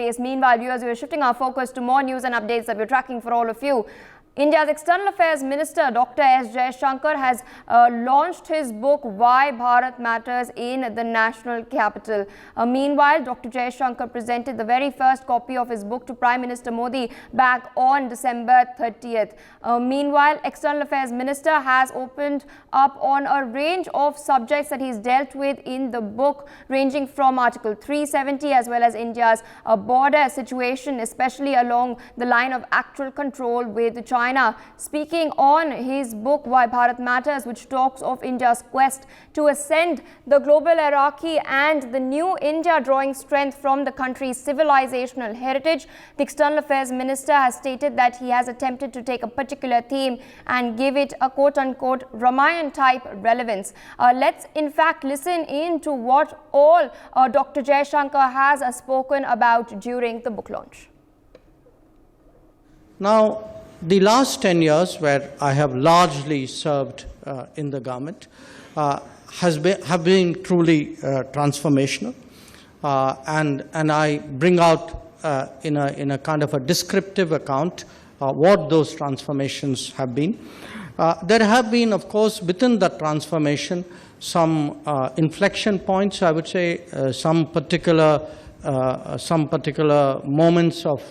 space. Meanwhile, viewers, we are shifting our focus to more news and updates that we're tracking for all of you. India's External Affairs Minister Dr. S. Jaishankar has launched his book Why Bharat Matters in the National Capital. Meanwhile, Dr. Jaishankar presented the very first copy of his book to Prime Minister Modi back on December 30th. Meanwhile, External Affairs Minister has opened up on a range of subjects that he's dealt with in the book, ranging from Article 370 as well as India's border situation, especially along the line of actual control with China. Speaking on his book Why Bharat Matters, which talks of India's quest to ascend the global hierarchy and the new India drawing strength from the country's civilizational heritage, the External Affairs Minister has stated that he has attempted to take a particular theme and give it a quote-unquote Ramayan type relevance. Let's in fact listen in to what all Dr. Jaishankar has spoken about during the book launch. Now, the last 10 years, where I have largely served in the government, have been truly transformational, and I bring out in a kind of a descriptive account what those transformations have been. There have been, of course, within that transformation, some inflection points. I would say some particular moments of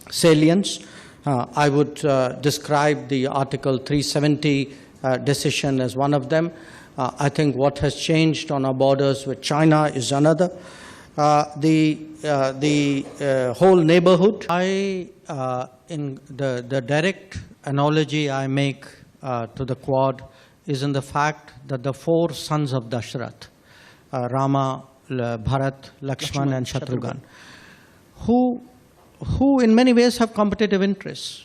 salience. I would describe the Article 370 decision as one of them. I think what has changed on our borders with China is another. The whole neighborhood. In the direct analogy I make to the Quad is in the fact that the four sons of Dashrath, Rama, Bharat, Lakshman and Shatrughan, who in many ways have competitive interests.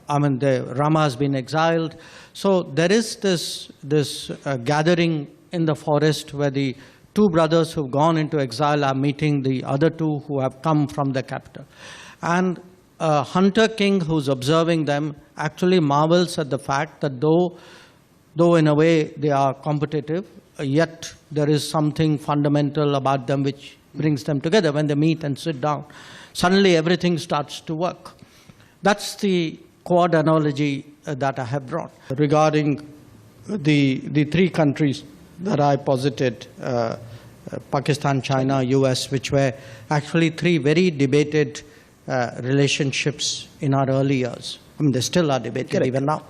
I mean, Rama has been exiled. So there is this gathering in the forest where the two brothers who've gone into exile are meeting the other two who have come from the capital. And a hunter king who's observing them actually marvels at the fact that though in a way they are competitive, yet there is something fundamental about them which brings them together. When they meet and sit down, suddenly everything starts to work. That's the Quad analogy that I have brought. Regarding the three countries that I posited, Pakistan, China, US, which were actually three very debated relationships in our early years. I mean, they still are debated even now.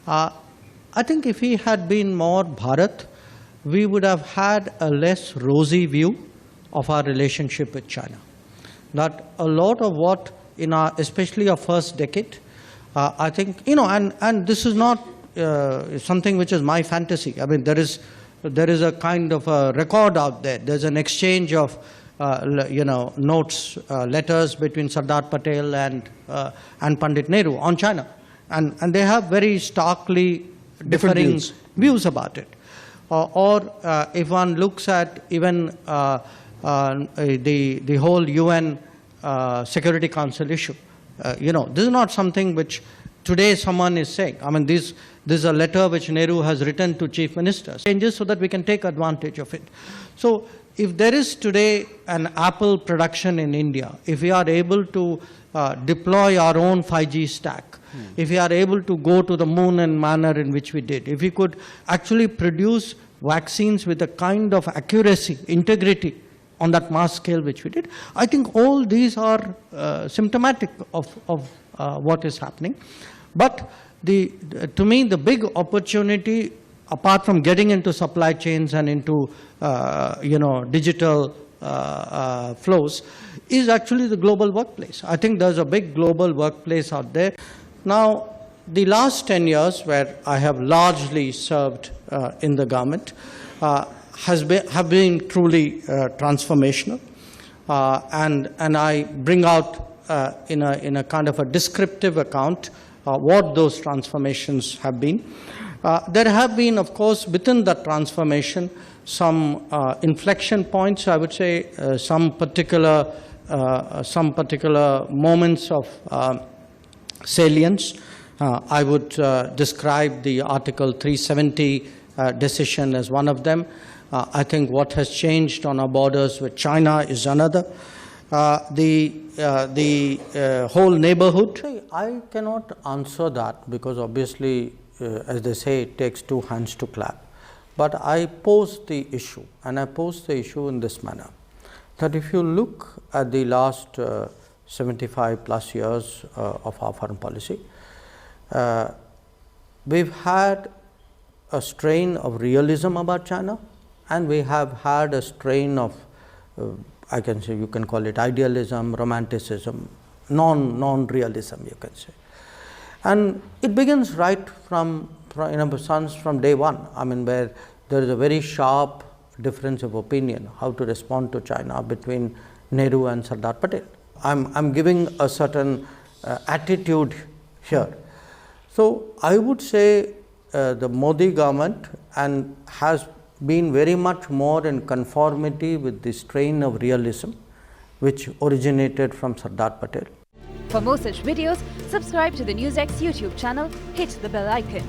I think if we had been more Bharat, we would have had a less rosy view of our relationship with China. That a lot of what in our, especially our first decade, I think, and this is not something which is my fantasy. I mean, there is a kind of a record out there. There's an exchange of, notes, letters between Sardar Patel and Pandit Nehru on China. And they have very starkly differing views about it. Or if one looks at even the whole UN Security Council issue, this is not something which today someone is saying. I mean, this is a letter which Nehru has written to chief ministers, changes so that we can take advantage of it. So if there is today an Apple production in India, if we are able to deploy our own 5G stack, if we are able to go to the moon in manner in which we did, if we could actually produce vaccines with a kind of accuracy, integrity on that mass scale which we did, I think all these are symptomatic of what is happening. But to me, the big opportunity, apart from getting into supply chains and into digital flows, is actually the global workplace. I think there's a big global workplace out there. Now, the last 10 years, where I have largely served in the government, have been truly transformational, and I bring out in a kind of a descriptive account what those transformations have been. There have been, of course, within that transformation, some inflection points. I would say some particular moments of salience. I would describe the Article 370 decision as one of them. I think what has changed on our borders with China is another. the whole neighborhood? See, I cannot answer that because obviously, as they say, it takes two hands to clap. But I pose the issue, and I pose the issue in this manner, that if you look at the last 75 plus years of our foreign policy, we've had a strain of realism about China, and we have had a strain of, I can say, you can call it idealism, romanticism, non-realism, you can say. And it begins right from in a sense from day one, I mean, where there is a very sharp difference of opinion how to respond to China between Nehru and Sardar Patel. I'm giving a certain attitude here. So I would say the Modi government and has been very much more in conformity with the strain of realism which originated from Sardar Patel. For more such videos, subscribe to the NewsX YouTube channel, hit the bell icon.